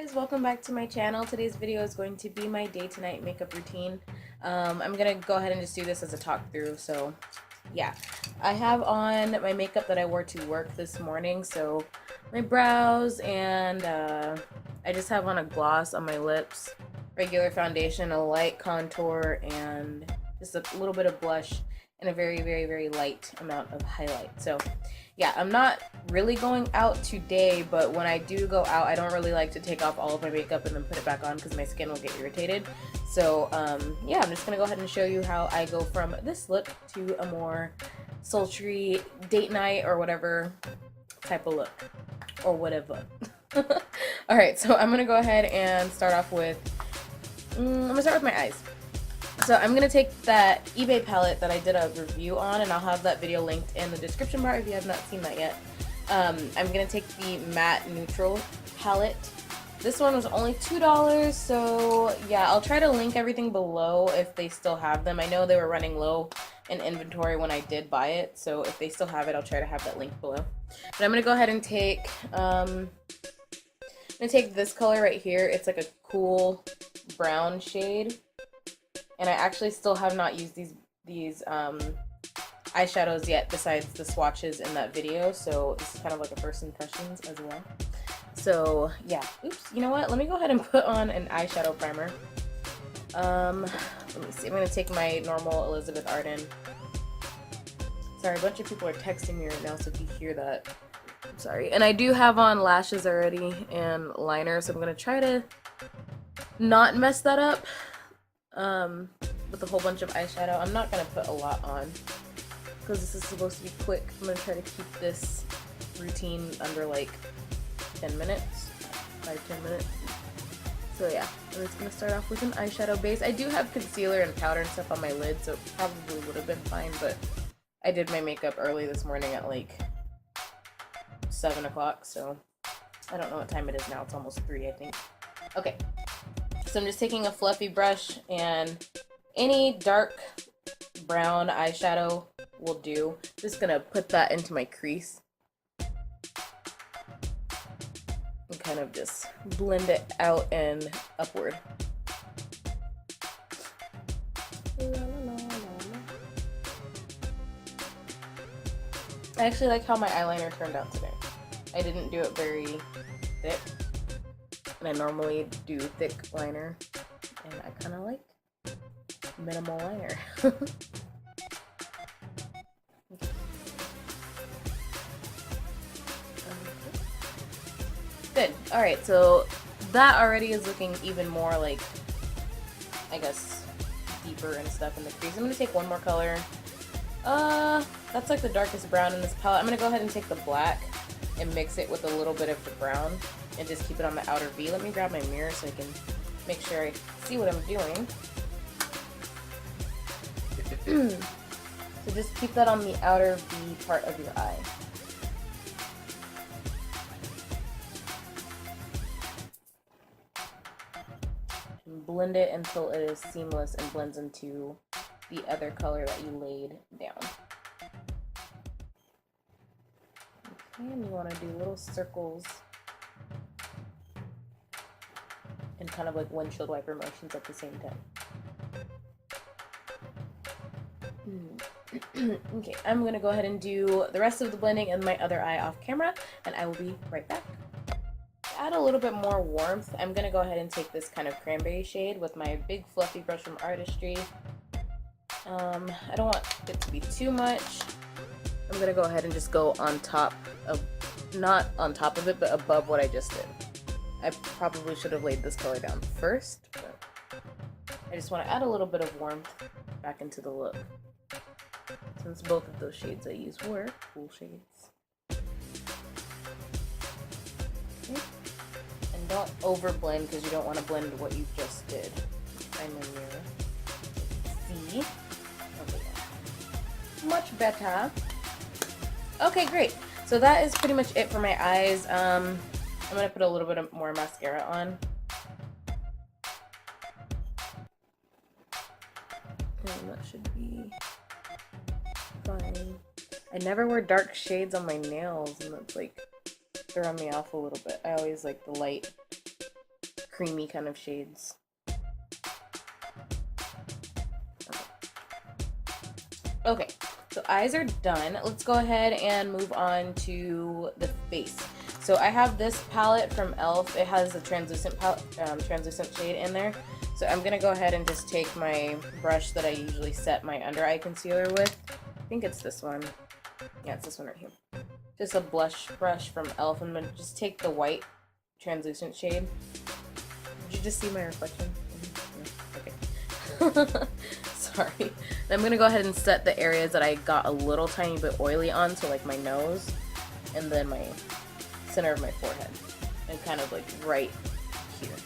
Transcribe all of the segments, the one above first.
Guys, welcome back to my channel. Today's video is going to be my day to night makeup routine. I'm gonna go ahead and just do this as a talk through. So yeah, I have on my makeup that I wore to work this morning, so my brows, and I just have on a gloss on my lips, regular foundation, a light contour, and just a little bit of blush, and a very light amount of highlight. So yeah, I'm not really going out today, but when I do go out, I don't really like to take off all of my makeup and then put it back on because my skin will get irritated. So yeah, I'm just gonna go ahead and show you how I go from this look to a more sultry date night or whatever type of look, or whatever. Alright, so I'm gonna go ahead and start off with, I'm gonna start with my eyes. So I'm going to take that eBay palette that I did a review on, and I'll have that video linked in the description bar if you have not seen that yet. I'm going to take the matte neutral palette. This one was only $2, so yeah, I'll try to link everything below if they still have them. I know they were running low in inventory when I did buy it, so if they still have it, I'll try to have that link below. But I'm going to go ahead and take, this color right here. It's like a cool brown shade. And I actually still have not used these eyeshadows yet, besides the swatches in that video, so this is kind of like a first impressions as well. So yeah, oops, you know what, let me go ahead and put on an eyeshadow primer. Let me see, I'm going to take my normal Elizabeth Arden. Sorry, a bunch of people are texting me right now, so if you hear that, I'm sorry. And I do have on lashes already and liner, so I'm going to try to not mess that up. With a whole bunch of eyeshadow. I'm not gonna put a lot on because this is supposed to be quick. I'm gonna try to keep this routine under like 10 minutes, 5-10 minutes. So yeah, I'm just gonna start off with an eyeshadow base. I do have concealer and powder and stuff on my lid, so it probably would have been fine, but I did my makeup early this morning at like 7 o'clock, so I don't know what time it is now. It's almost 3, I think. Okay. So I'm just taking a fluffy brush, and any dark brown eyeshadow will do. Just gonna put that into my crease and kind of just blend it out and upward. I actually like how my eyeliner turned out today. I didn't do it very thick. And I normally do thick liner, and I kind of like minimal liner. Good. Alright, so that already is looking even more like, I guess, deeper and stuff in the crease. I'm going to take one more color. That's like the darkest brown in this palette. I'm going to go ahead and take the black and mix it with a little bit of the brown and just keep it on the outer V. Let me grab my mirror so I can make sure I see what I'm doing. So just keep that on the outer V part of your eye. And blend it until it is seamless and blends into the other color that you laid down. Okay, and you want to do little circles and kind of like windshield wiper motions at the same time. Okay, I'm gonna go ahead and do the rest of the blending in my other eye off camera, and I will be right back. To add a little bit more warmth, I'm gonna go ahead and take this kind of cranberry shade with my big fluffy brush from Artistry. I don't want it to be too much. I'm gonna go ahead and just go on top of, not on top of it, but above what I just did. I probably should have laid this color down first, but I just want to add a little bit of warmth back into the look, since both of those shades I used were cool shades. Okay. And don't overblend because you don't want to blend what you just did. Find my mirror. See? Okay. Much better. Okay, great. So that is pretty much it for my eyes. I'm going to put a little bit more mascara on. And that should be fine. I never wear dark shades on my nails, and that's like throwing me off a little bit. I always like the light creamy kind of shades. Okay, so eyes are done. Let's go ahead and move on to the face. So I have this palette from e.l.f. It has a translucent translucent shade in there. So I'm gonna go ahead and just take my brush that I usually set my under eye concealer with. I think it's this one. Yeah, it's this one right here. Just a blush brush from e.l.f. I'm gonna just take the white translucent shade. Did you just see my reflection? Okay. Sorry. I'm gonna go ahead and set the areas that I got a little tiny bit oily on, so like my nose, and then my center of my forehead, and kind of like right here.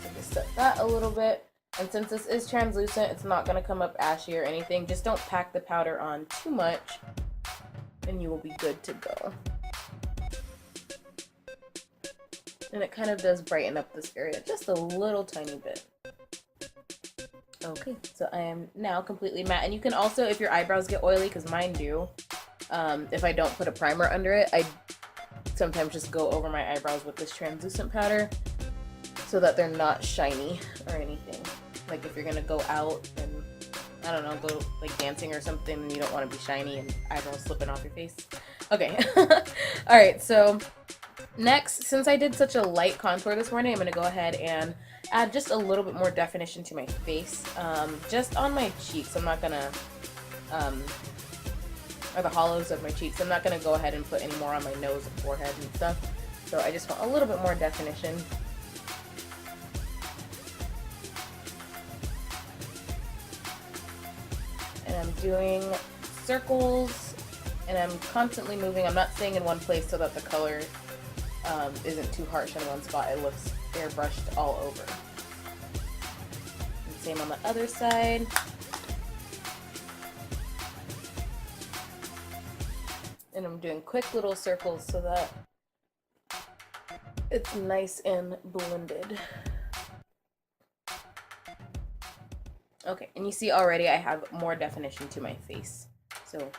So just set that a little bit, and since this is translucent, it's not gonna come up ashy or anything. Just don't pack the powder on too much, and you will be good to go. And it kind of does brighten up this area just a little tiny bit. Okay, so I am now completely matte, and you can also, if your eyebrows get oily, because mine do, if I don't put a primer under it, I sometimes just go over my eyebrows with this translucent powder so that they're not shiny or anything. Like if you're gonna go out and, I don't know, go like dancing or something, and you don't want to be shiny and eyebrows slipping off your face. Okay, alright, so next, since I did such a light contour this morning, I'm gonna go ahead and add just a little bit more definition to my face, just on my cheeks. I'm not gonna, or the hollows of my cheeks. I'm not gonna go ahead and put any more on my nose and forehead and stuff. So I just want a little bit more definition. And I'm doing circles, and I'm constantly moving. I'm not staying in one place so that the color isn't too harsh in one spot. It looks airbrushed all over. And same on the other side. And I'm doing quick little circles so that it's nice and blended. Okay, and you see already I have more definition to my face. So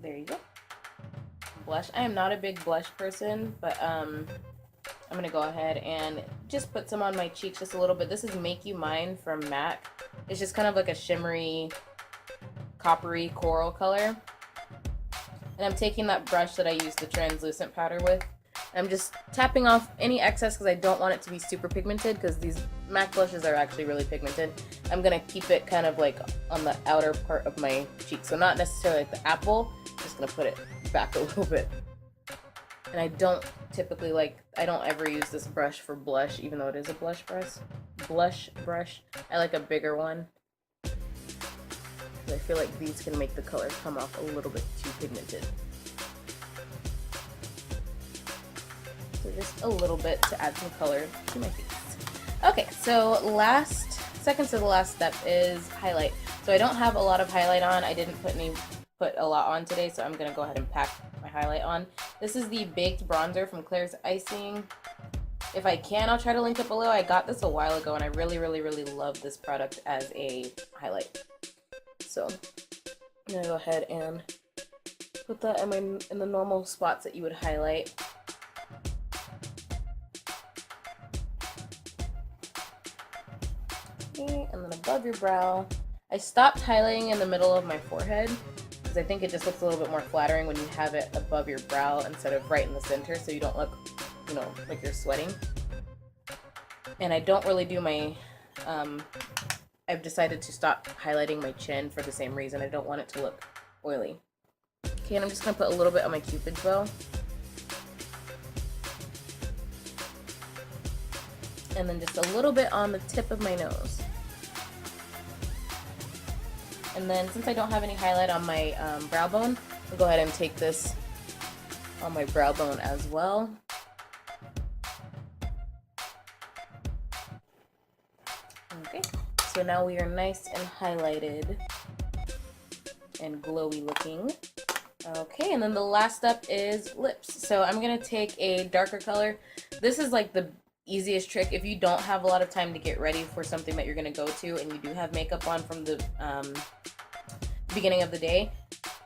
there you go. Blush. I am not a big blush person, but I'm gonna go ahead and just put some on my cheeks just a little bit. This is Make You Mine from MAC. It's just kind of like a shimmery, coppery coral color. And I'm taking that brush that I used the translucent powder with. I'm just tapping off any excess because I don't want it to be super pigmented, because these MAC blushes are actually really pigmented. I'm gonna keep it kind of like on the outer part of my cheek, so not necessarily like the apple. Just gonna put it back a little bit. And I don't typically I don't ever use this brush for blush, even though it is a blush brush. I like a bigger one. I feel like these can make the color come off a little bit too pigmented. So just a little bit to add some color to my face. Okay, so second to the last step is highlight. So I don't have a lot of highlight on. I didn't put a lot on today, so I'm gonna go ahead and pack my highlight on. This is the Baked Bronzer from Claire's Icing. If I can, I'll try to link it below. I got this a while ago, and I really, really, really love this product as a highlight. So I'm gonna go ahead and put that in the normal spots that you would highlight. Okay, and then above your brow. I stopped highlighting in the middle of my forehead because I think it just looks a little bit more flattering when you have it above your brow instead of right in the center, so you don't look, you know, like you're sweating. And I don't really do my, I've decided to stop highlighting my chin for the same reason. I don't want it to look oily. Okay, and I'm just going to put a little bit on my Cupid's bow. And then just a little bit on the tip of my nose. And then since I don't have any highlight on my brow bone, I'll go ahead and take this on my brow bone as well. Okay, so now we are nice and highlighted and glowy looking. Okay, and then the last step is lips. So I'm gonna take a darker color. This is like the easiest trick if you don't have a lot of time to get ready for something that you're gonna go to and you do have makeup on from the beginning of the day.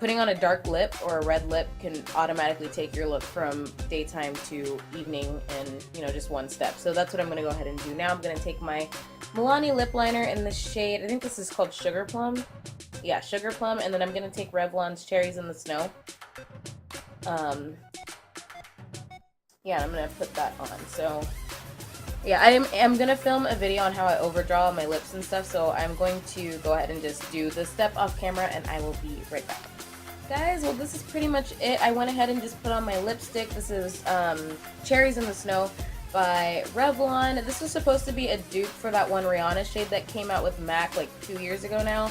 putting on a dark lip or a red lip can automatically take your look from daytime to evening in, you know, just one step. So that's what I'm going to go ahead and do now. I'm going to take my Milani lip liner in the shade, I think this is called Sugar Plum. Yeah, Sugar Plum. And then I'm going to take Revlon's Cherries in the Snow. Yeah, I'm going to put that on. So yeah, I'm going to film a video on how I overdraw my lips and stuff. So I'm going to go ahead and just do this step off camera and I will be right back. Guys, well, this is pretty much it. I went ahead and just put on my lipstick. This is Cherries in the Snow by Revlon. This was supposed to be a dupe for that one Rihanna shade that came out with MAC like 2 years ago now.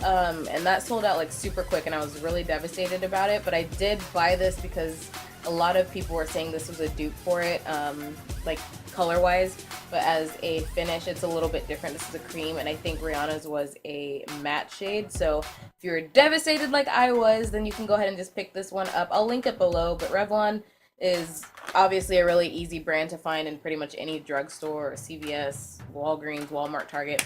And that sold out like super quick and I was really devastated about it. But I did buy this because a lot of people were saying this was a dupe for it, like color-wise, but as a finish, it's a little bit different. This is a cream, and I think Rihanna's was a matte shade. So if you're devastated like I was, then you can go ahead and just pick this one up. I'll link it below, but Revlon is obviously a really easy brand to find in pretty much any drugstore, CVS, Walgreens, Walmart, Target.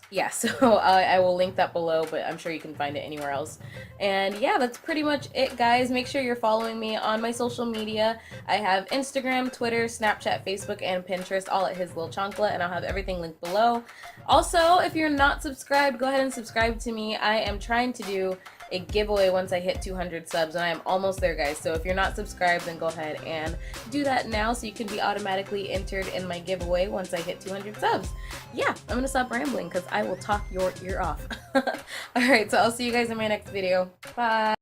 Yeah, so I will link that below, but I'm sure you can find it anywhere else. And yeah, that's pretty much it, guys. Make sure you're following me on my social media. I have Instagram, Twitter, Snapchat, Facebook, and Pinterest, all at His Lil Chancla, and I'll have everything linked below. Also, if you're not subscribed, go ahead and subscribe to me. I am trying to do a giveaway once I hit 200 subs, and I am almost there, guys. So if you're not subscribed, then go ahead and do that now so you can be automatically entered in my giveaway once I hit 200 subs. Yeah, I'm gonna stop rambling because I will talk your ear off. Alright, so I'll see you guys in my next video. Bye!